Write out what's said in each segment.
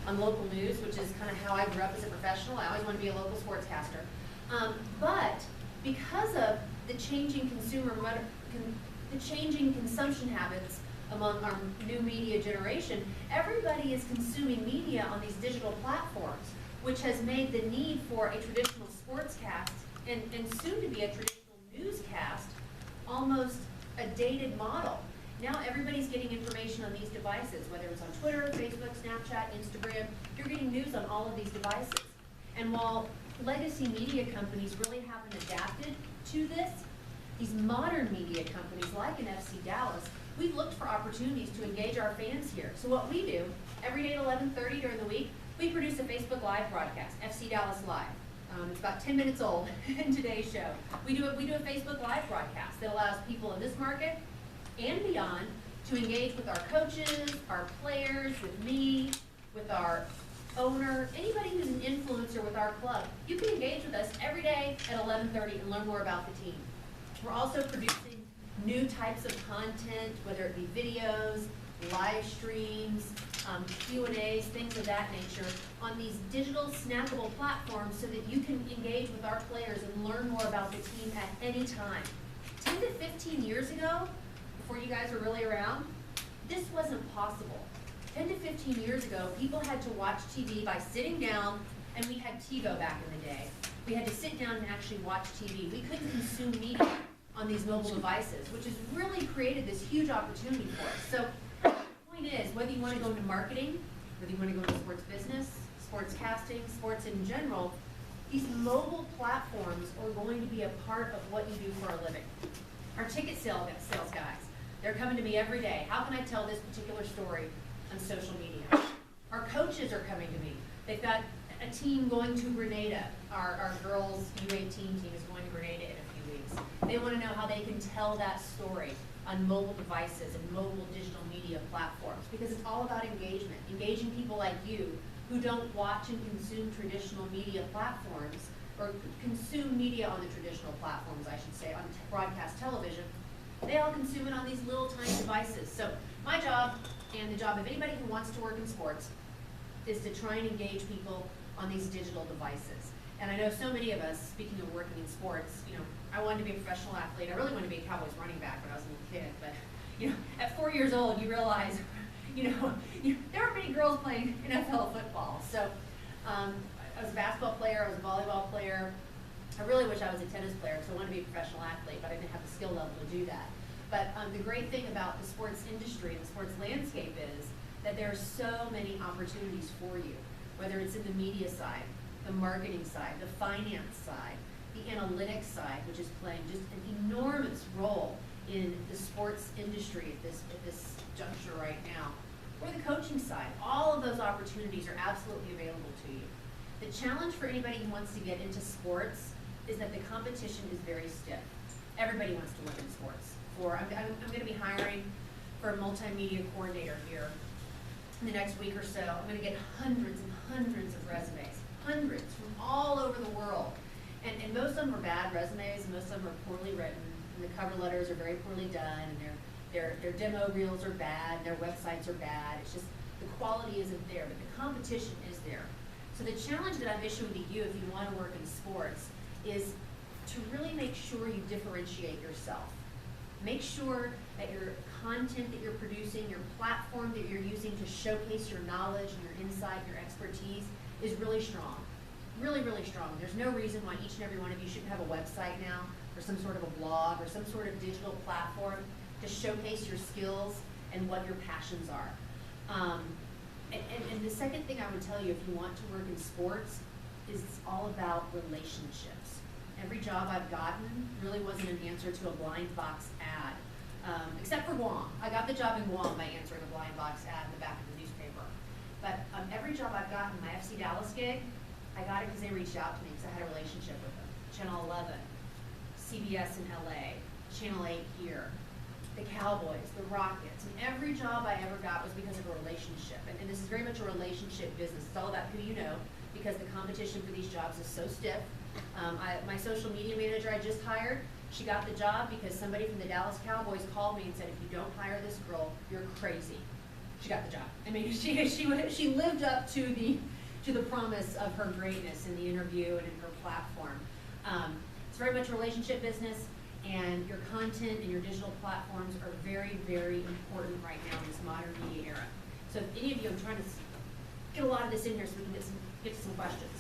on local news, which is kind of how I grew up as a professional. I always wanted to be a local sportscaster. But because of the changing the changing consumption habits among our new media generation, everybody is consuming media on these digital platforms, which has made the need for a traditional sportscast and soon to be a traditional newscast almost a dated model. Now everybody's getting information on these devices, whether it's on Twitter, Facebook, Snapchat, Instagram. You're getting news on all of these devices. And while legacy media companies really haven't adapted to this, these modern media companies like an FC Dallas, we've looked for opportunities to engage our fans here. So what we do, every day at 11:30 during the week, we produce a Facebook Live broadcast, FC Dallas Live. It's about 10 minutes old in today's show. We do a Facebook Live broadcast that allows people in this market and beyond to engage with our coaches, our players, with me, with our owner, anybody who's an influencer with our club. You can engage with us every day at 11:30 and learn more about the team. We're also producing new types of content, whether it be videos, live streams, Q&As, things of that nature, on these digital snackable platforms so that you can engage with our players and learn more about the team at any time. 10 to 15 years ago, before you guys were really around, this wasn't possible. 10 to 15 years ago, people had to watch TV by sitting down, and we had TiVo back in the day. We had to sit down and actually watch TV. We couldn't consume media on these mobile devices, which has really created this huge opportunity for us. So the point is, whether you want to go into marketing, whether you want to go into sports business, sports casting, sports in general, these mobile platforms are going to be a part of what you do for a living. Our ticket sales guys, they're coming to me every day. How can I tell this particular story on social media? Our coaches are coming to me. They've got a team going to Grenada. Our girls U18 team is going to Grenada in a few weeks. They want to know how they can tell that story on mobile devices and mobile digital media platforms, because it's all about engagement. Engaging people like you who don't watch and consume traditional media platforms, or consume media on the traditional platforms, I should say, on broadcast television. They all consume it on these little tiny devices. So my job, and the job of anybody who wants to work in sports, is to try and engage people on these digital devices. And I know so many of us, speaking of working in sports, I wanted to be a professional athlete. I really wanted to be a Cowboys running back when I was a little kid. But at 4 years old, you realize, there aren't many girls playing NFL football. So I was a basketball player, I was a volleyball player. I really wish I was a tennis player because I wanted to be a professional athlete, but I didn't have the skill level to do that. But the great thing about the sports industry and the sports landscape is that there are so many opportunities for you, whether it's in the media side, the marketing side, the finance side, the analytics side, which is playing just an enormous role in the sports industry at this juncture right now, or the coaching side. All of those opportunities are absolutely available to you. The challenge for anybody who wants to get into sports is that the competition is very stiff. Everybody wants to work in sports. I'm going to be hiring for a multimedia coordinator here in the next week or so. I'm going to get hundreds and hundreds of resumes, hundreds from all over the world. And most of them are bad resumes, and most of them are poorly written, and the cover letters are very poorly done, and their demo reels are bad, and their websites are bad. It's just the quality isn't there, but the competition is there. So the challenge that I'm issuing to you if you want to work in sports is to really make sure you differentiate yourself. Make sure that your content that you're producing, your platform that you're using to showcase your knowledge and your insight, your expertise is really strong. Really, really strong. There's no reason why each and every one of you shouldn't have a website now, or some sort of a blog, or some sort of digital platform to showcase your skills and what your passions are. And the second thing I would tell you if you want to work in sports is it's all about relationships. Every job I've gotten really wasn't an answer to a blind box ad, except for Guam. I got the job in Guam by answering a blind box ad in the back of the newspaper. But every job I've gotten, my FC Dallas gig, I got it because they reached out to me because I had a relationship with them. Channel 11, CBS in LA, Channel 8 here, the Cowboys, the Rockets, and every job I ever got was because of a relationship. And this is very much a relationship business. It's all about who you know, because the competition for these jobs is so stiff. My social media manager I just hired, she got the job because somebody from the Dallas Cowboys called me and said, if you don't hire this girl, you're crazy. she got the job. I mean, she lived up to the promise of her greatness in the interview and in her platform. It's very much a relationship business, and your content and your digital platforms are very, very important right now in this modern media era. So if any of you, I'm trying to get a lot of this in here so we can get to some questions.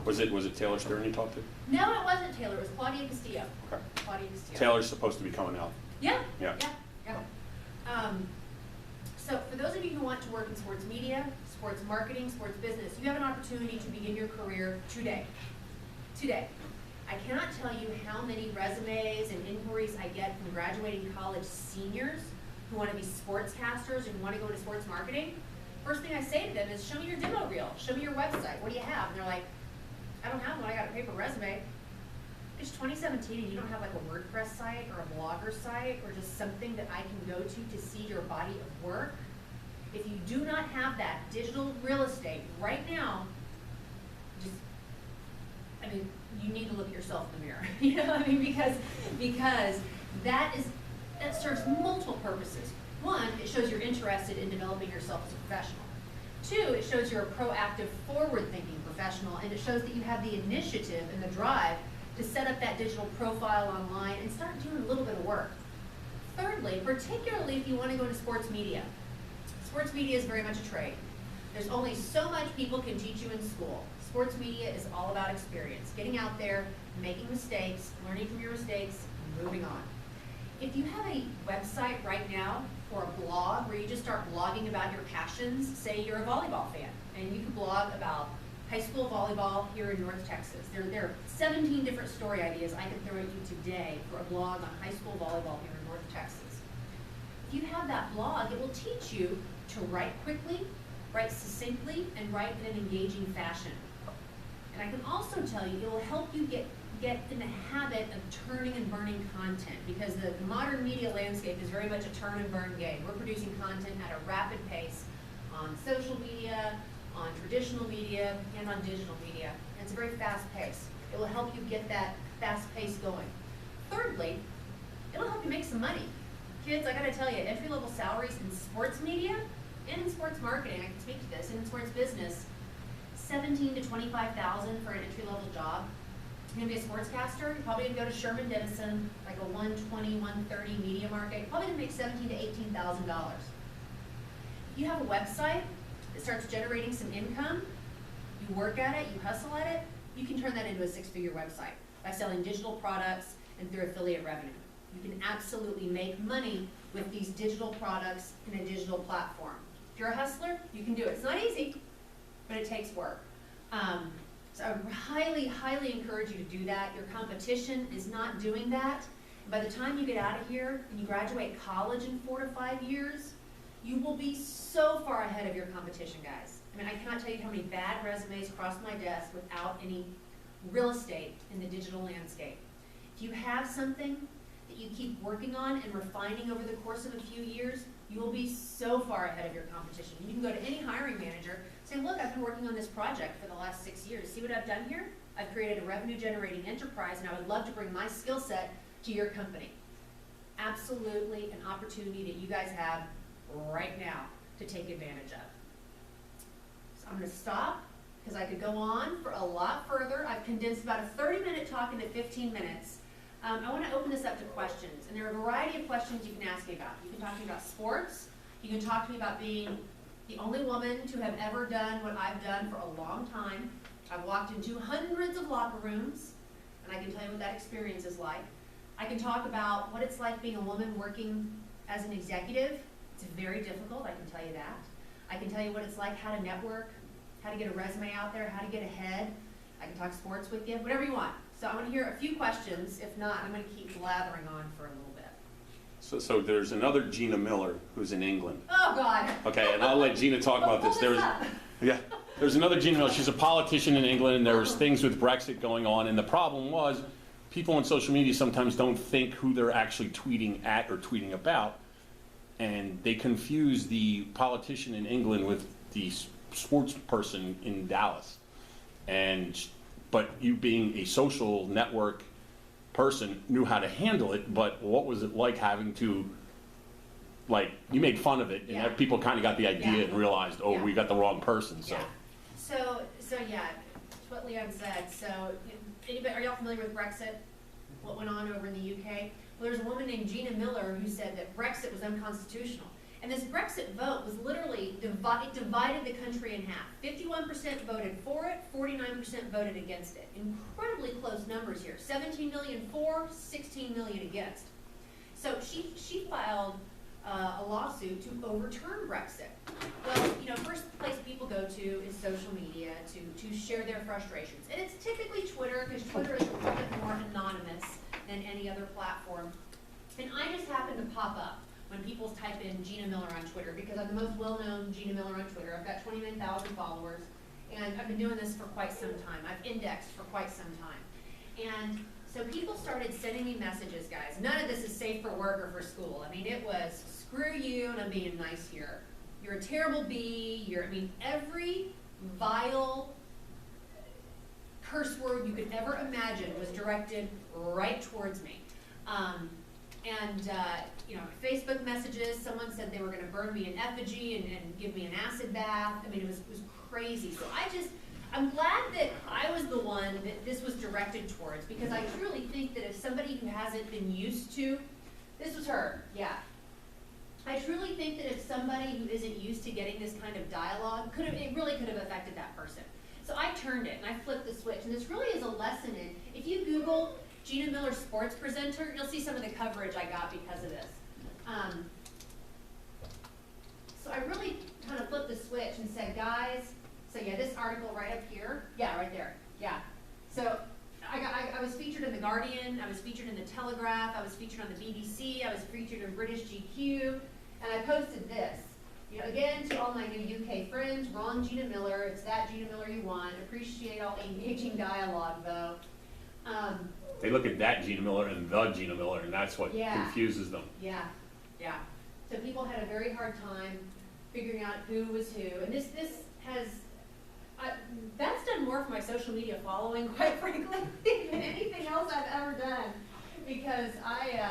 Was it Taylor Stern you talked to? No, it wasn't Taylor. It was Claudia Castillo. Okay. Claudia Castillo. Taylor's supposed to be coming out. Yeah. Yeah. So for those of you who want to work in sports media, sports marketing, sports business, you have an opportunity to begin your career today. Today. I cannot tell you how many resumes and inquiries I get from graduating college seniors who want to be sportscasters and want to go into sports marketing. First thing I say to them is, show me your demo reel, show me your website, what do you have? And they're like, I don't have one, I got a paper resume. It's 2017 and you don't have like a WordPress site or a blogger site or just something that I can go to see your body of work. If you do not have that digital real estate right now, you need to look at yourself in the mirror. You know what I mean? Because that serves multiple purposes. One, it shows you're interested in developing yourself as a professional. Two, it shows you're a proactive, forward-thinking professional, and it shows that you have the initiative and the drive to set up that digital profile online and start doing a little bit of work. Thirdly, particularly if you want to go into sports media is very much a trade. There's only so much people can teach you in school. Sports media is all about experience, getting out there, making mistakes, learning from your mistakes, and moving on. If you have a website right now or a blog where you just start blogging about your passions, say you're a volleyball fan, and you can blog about high school volleyball here in North Texas. There are 17 different story ideas I can throw at you today for a blog on high school volleyball here in North Texas. If you have that blog, it will teach you to write quickly, write succinctly, and write in an engaging fashion. And I can also tell you, it will help you get in the habit of turning and burning content, because the modern media landscape is very much a turn and burn game. We're producing content at a rapid pace on social media, on traditional media, and on digital media. And it's a very fast pace. It will help you get that fast pace going. Thirdly, it'll help you make some money. Kids, I gotta tell you, entry-level salaries in sports media and in sports marketing, I can speak to this, and in sports business, $17,000 to $25,000 for an entry-level job. You're gonna be a sportscaster, you're probably gonna go to Sherman Denison, like a 120, 130 media market. You're probably gonna make $17,000 to $18,000. If you have a website that starts generating some income, you work at it, you hustle at it, you can turn that into a six-figure website by selling digital products and through affiliate revenue. You can absolutely make money with these digital products in a digital platform. If you're a hustler, you can do it. It's not easy, but it takes work. So I highly, highly encourage you to do that. Your competition is not doing that. And by the time you get out of here and you graduate college in 4 to 5 years, you will be so far ahead of your competition, guys. I mean, I cannot tell you how many bad resumes cross my desk without any real estate in the digital landscape. If you have something that you keep working on and refining over the course of a few years, you will be so far ahead of your competition. You can go to any hiring manager, say, look, I've been working on this project for the last 6 years. See what I've done here? I've created a revenue-generating enterprise, and I would love to bring my skill set to your company. Absolutely an opportunity that you guys have right now to take advantage of. So I'm going to stop because I could go on for a lot further. I've condensed about a 30-minute talk into 15 minutes. I want to open this up to questions, and there are a variety of questions you can ask me about. You can talk to me about sports. You can talk to me about being the only woman to have ever done what I've done for a long time. I've walked into hundreds of locker rooms, and I can tell you what that experience is like. I can talk about what it's like being a woman working as an executive. It's very difficult, I can tell you that. I can tell you what it's like, how to network, how to get a resume out there, how to get ahead. I can talk sports with you, whatever you want. So I want to hear a few questions. If not, I'm going to keep blathering on for a little bit. So there's another Gina Miller who's in England. Oh, God. Okay, and I'll let Gina talk about this. There's another Gina Miller. She's a politician in England, and there was things with Brexit going on, and the problem was people on social media sometimes don't think who they're actually tweeting at or tweeting about, and they confuse the politician in England with the sports person in Dallas. But you being a social network person knew how to handle it, but what was it like having to like, you made fun of it, and Yeah. people kind of got the idea Yeah. and realized, oh, Yeah. we got the wrong person, so. Yeah. So yeah, it's what Leon said. So, anybody, are y'all familiar with Brexit? What went on over in the UK? Well, there's a woman named Gina Miller who said that Brexit was unconstitutional. And this Brexit vote was literally, it divided the country in half. 51% voted for it, 49% voted against it. Incredibly close numbers here. 17 million for, 16 million against. So she filed a lawsuit to overturn Brexit. Well, first place people go to is social media to share their frustrations. And it's typically Twitter, because Twitter is a little bit more anonymous than any other platform. And I just happened to pop up when people type in Gina Miller on Twitter, because I'm the most well-known Gina Miller on Twitter. I've got 29,000 followers, and I've been doing this for quite some time. I've indexed for quite some time. And so people started sending me messages, guys. None of this is safe for work or for school. I mean, it was, screw you, and I'm being nice here. You're a terrible bee, every vile curse word you could ever imagine was directed right towards me. Facebook messages, someone said they were gonna burn me in effigy and give me an acid bath. I mean, it was crazy. So I'm glad that I was the one that this was directed towards, because I truly think that if somebody who hasn't been used to, this was her, yeah. I truly think that if somebody who isn't used to getting this kind of dialogue, it really could have affected that person. So I turned it and I flipped the switch, and this really is a lesson in, if you Google Gina Miller sports presenter, you'll see some of the coverage I got because of this. So I really kind of flipped the switch and said, guys, so yeah, this article right up here, yeah, right there, yeah. So I was featured in The Guardian, I was featured in The Telegraph, I was featured on the BBC, I was featured in British GQ, and I posted this. Again, to all my new UK friends, wrong Gina Miller, it's that Gina Miller you want. Appreciate all the engaging dialogue, though. They look at that Gina Miller and the Gina Miller, and that's what confuses them. Yeah. So people had a very hard time figuring out who was who, and this has, that's done more for my social media following, quite frankly, than anything else I've ever done, because I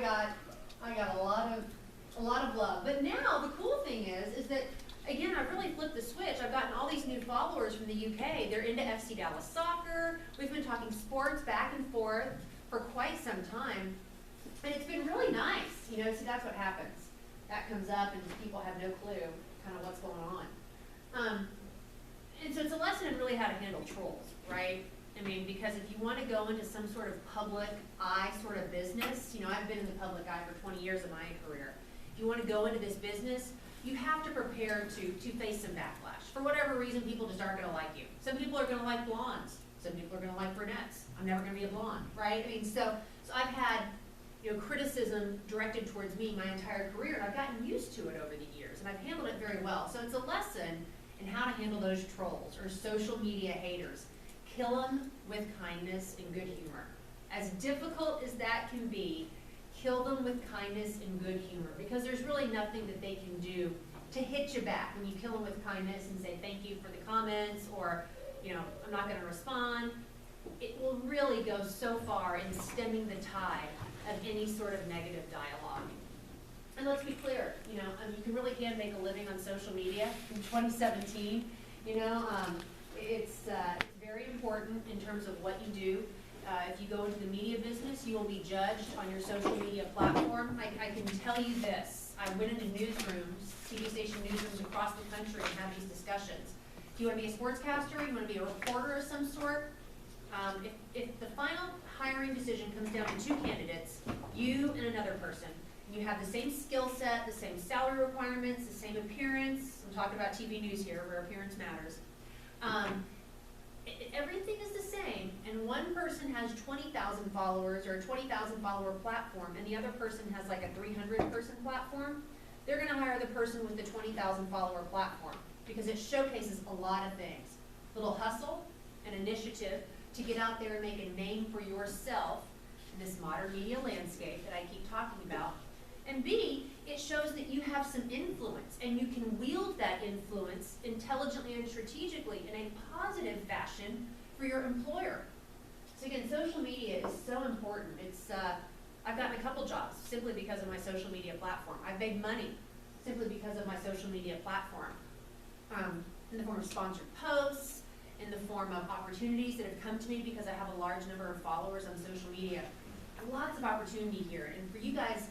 got a lot of love. But now the cool thing is that, again, I've really flipped the switch. I've gotten all these new followers from the UK. They're into FC Dallas soccer. We've been talking sports back and forth for quite some time. And it's been really nice. So that's what happens. That comes up and people have no clue kind of what's going on. And so it's a lesson in really how to handle trolls, right? I mean, because if you want to go into some sort of public eye sort of business, I've been in the public eye for 20 years of my career. If you want to go into this business, you have to prepare to face some backlash. For whatever reason, people just aren't going to like you. Some people are going to like blondes. Some people are going to like brunettes. I'm never going to be a blonde, right? I mean, so I've had, criticism directed towards me my entire career, and I've gotten used to it over the years, and I've handled it very well. So it's a lesson in how to handle those trolls or social media haters. Kill them with kindness and good humor. As difficult as that can be, kill them with kindness and good humor, because there's really nothing that they can do to hit you back when you kill them with kindness and say thank you for the comments, or I'm not going to respond. It will really go so far in stemming the tide of any sort of negative dialogue. And let's be clear, you can really make a living on social media in 2017. It's very important in terms of what you do. If you go into the media business, you will be judged on your social media platform. I can tell you this. I went into newsrooms, TV station newsrooms across the country, and have these discussions. If you want to be a sportscaster, you want to be a reporter of some sort, if the final hiring decision comes down to two candidates, you and another person, and you have the same skill set, the same salary requirements, the same appearance, I'm talking about TV news here where appearance matters, everything is the same, and one person has 20,000 followers or a 20,000 follower platform, and the other person has like a 300 person platform, they're going to hire the person with the 20,000 follower platform, because it showcases a lot of things. Little hustle, an initiative to get out there and make a name for yourself in this modern media landscape that I keep talking about. And B, it shows that you have some influence, and you can wield that influence intelligently and strategically in a positive fashion for your employer. So again, social media is so important. It's I've gotten a couple jobs simply because of my social media platform. I've made money simply because of my social media platform, in the form of sponsored posts, in the form of opportunities that have come to me because I have a large number of followers on social media. Lots of opportunity here, and for you guys,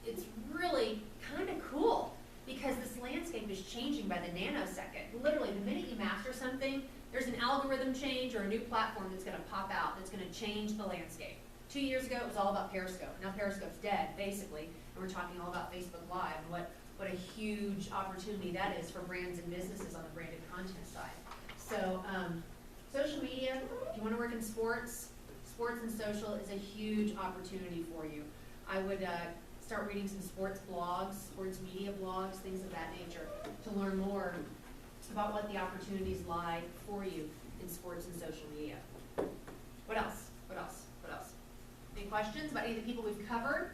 it's really kind of cool because this landscape is changing by the nanosecond. Literally, the minute you master something, there's an algorithm change or a new platform that's going to pop out that's going to change the landscape. 2 years ago, it was all about Periscope. Now Periscope's dead, basically, and we're talking all about Facebook Live and what a huge opportunity that is for brands and businesses on the branded content side. So, social media, if you want to work in sports and social is a huge opportunity for you. I would start reading some sports blogs, sports media blogs, things of that nature, to learn more about what the opportunities lie for you in sports and social media. What else? What else? What else? Any questions about any of the people we've covered?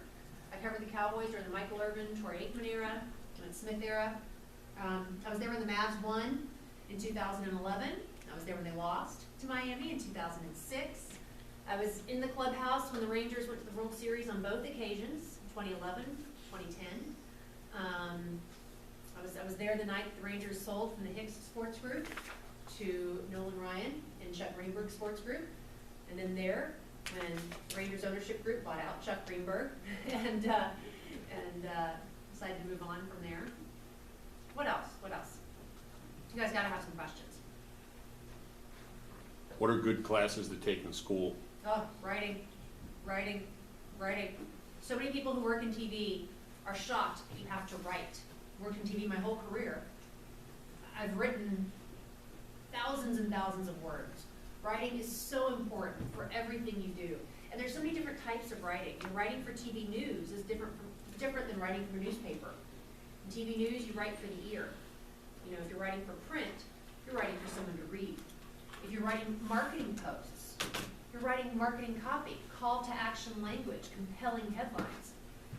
I covered the Cowboys during the Michael Irvin, Troy Aikman era, John Smith era. I was there when the Mavs won in 2011. I was there when they lost to Miami in 2006. I was in the clubhouse when the Rangers went to the World Series on both occasions, 2011, 2010. I was there the night the Rangers sold from the Hicks Sports Group to Nolan Ryan and Chuck Greenberg Sports Group. And then there, when Rangers ownership group bought out Chuck Greenberg and decided to move on from there. What else? What else? You guys gotta have some questions. What are good classes to take in school? Oh, writing. So many people who work in TV are shocked that you have to write. I've worked in TV my whole career. I've written thousands and thousands of words. Writing is so important for everything you do. And there's so many different types of writing. And writing for TV news is different than writing for newspaper. In TV news, you write for the ear. You know, if you're writing for print, you're writing for someone to read. If you're writing marketing posts, you're writing marketing copy, call to action language, compelling headlines.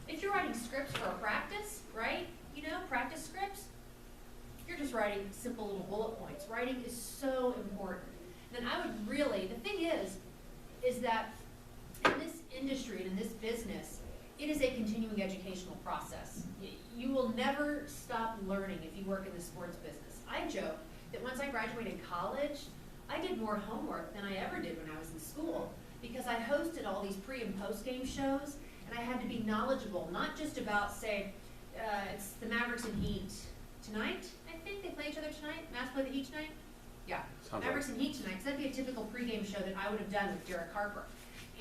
If you're writing scripts for a practice, right? You know, practice scripts, you're just writing simple little bullet points. Writing is so important. Then I would really, the thing is that in this industry and in this business, it is a continuing educational process. You will never stop learning if you work in the sports business. I joke that once I graduated college, I did more homework than I ever did when I was in school because I hosted all these pre and post game shows and I had to be knowledgeable, not just about, say, it's the Mavericks and Heat tonight, I think they play each other tonight. Mavs play the Heat tonight? Yeah. Mavericks and Heat tonight, because that'd be a typical pregame show that I would have done with Derek Harper.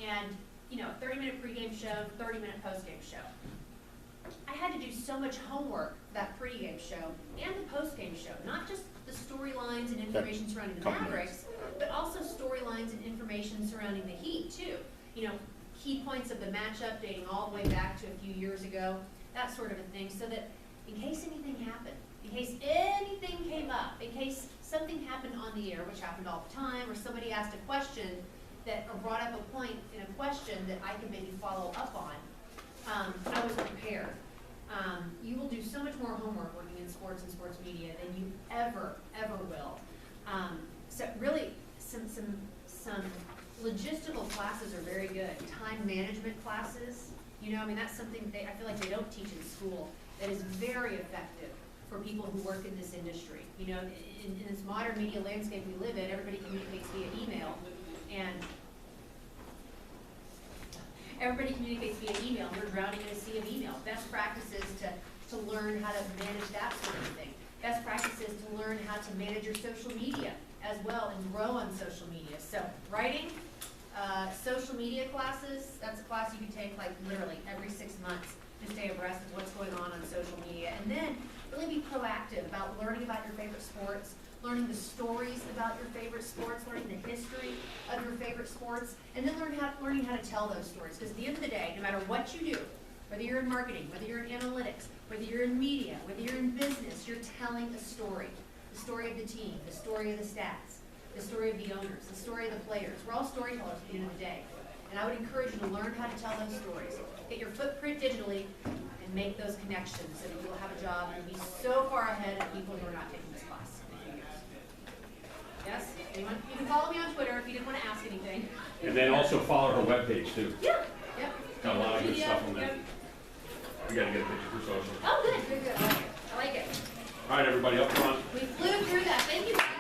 And, you know, 30-minute pregame show, 30-minute postgame show. I had to do so much homework for that pregame show and the postgame show, not just the storylines and information surrounding the Mavericks, but also storylines and information surrounding the Heat, too. You know, key points of the matchup dating all the way back to a few years ago, that sort of a thing, so that in case anything happened, in case anything came up, in case something happened on the air, which happened all the time, or somebody asked a question that, or brought up a point in a question that I could maybe follow up on, I was prepared. You will do so much more homework working in sports and sports media than you ever will. So really, some logistical classes are very good. Time management classes, you know, I mean, that's something I feel like they don't teach in school that is very effective for people who work in this industry. You know, in this modern media landscape we live in, everybody communicates via email, and we're drowning in a sea of email. Best practices to learn how to manage that sort of thing. Best practices to learn how to manage your social media as well and grow on social media. So writing, social media classes, that's a class you can take like literally every 6 months to stay abreast of what's going on social media. And then really be proactive about learning about your favorite sports, learning the stories about your favorite sports, learning the history of your favorite sports, and then learning how to tell those stories. Because at the end of the day, no matter what you do, whether you're in marketing, whether you're in analytics, whether you're in media, whether you're in business, you're telling a story. The story of the team, the story of the stats, the story of the owners, the story of the players. We're all storytellers at the end of the day. And I would encourage you to learn how to tell those stories. Get your footprint digitally and make those connections so that you will have a job and be so far ahead of people who are not taking this class in a few years. Yes? Anyone? You can follow me on Twitter if you didn't want to ask anything. And then also follow her webpage too. Yeah. Yep. Got a lot of good PDF, stuff on there. yep. We gotta get a picture for social. Oh, good, good, good. I like it. I like it. All right, everybody, up front. We flew through that. Thank you.